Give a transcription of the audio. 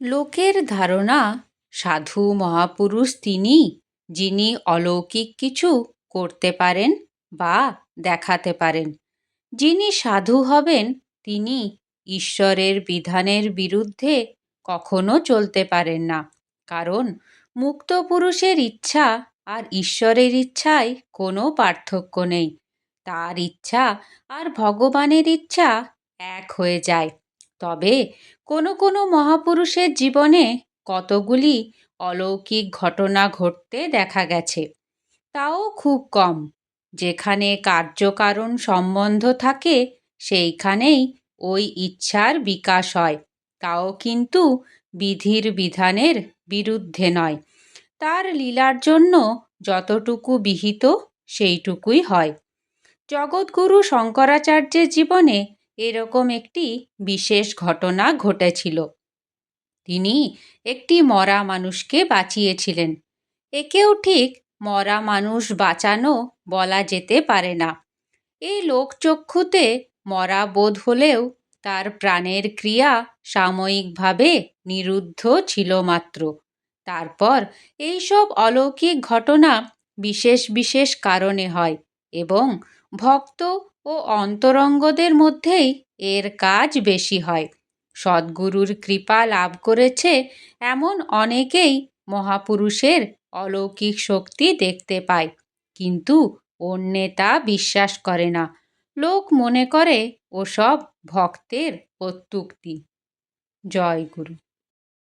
লোকের ধারণা সাধু মহাপুরুষ তিনি, যিনি অলৌকিক কিছু করতে পারেন বা দেখাতে পারেন। যিনি সাধু হবেন তিনি ঈশ্বরের বিধানের বিরুদ্ধে কখনো চলতে পারেন না, কারণ মুক্ত পুরুষের ইচ্ছা আর ঈশ্বরের ইচ্ছায় কোনো পার্থক্য নেই। তার ইচ্ছা আর ভগবানের ইচ্ছা এক হয়ে যায়। তবে কোনো কোনো মহাপুরুষের জীবনে কতগুলি অলৌকিক ঘটনা ঘটতে দেখা গেছে, তাও খুব কম। যেখানে কার্যকারণ সম্বন্ধ থাকে সেইখানেই ওই ইচ্ছার বিকাশ হয়, তাও কিন্তু বিধির বিধানের বিরুদ্ধে নয়। তার লীলার জন্য যতটুকু বিহিত সেইটুকুই হয়। জগৎগুরু শঙ্করাচার্যের জীবনে এরকম একটি বিশেষ ঘটনা ঘটেছিল। তিনি একটি মরা মানুষকে বাঁচিয়েছিলেন। একেও ঠিক মরা মানুষ বাঁচানো বলা যেতে পারে না। এই লোকচক্ষুতে মরা বোধ হলেও তার প্রাণের ক্রিয়া সাময়িকভাবে নিরুদ্ধ ছিল মাত্র। তারপর এইসব অলৌকিক ঘটনা বিশেষ বিশেষ কারণে হয় এবং ভক্ত ও অন্তরঙ্গদের মধ্যেই এর কাজ বেশি হয়। সদ্গুরুর কৃপা লাভ করেছে এমন অনেকেই মহাপুরুষের অলৌকিক শক্তি দেখতে পায়, কিন্তু অন্যে তা বিশ্বাস করে না। লোক মনে করে ওসব ভক্তের অত্যুক্তি। জয় গুরু।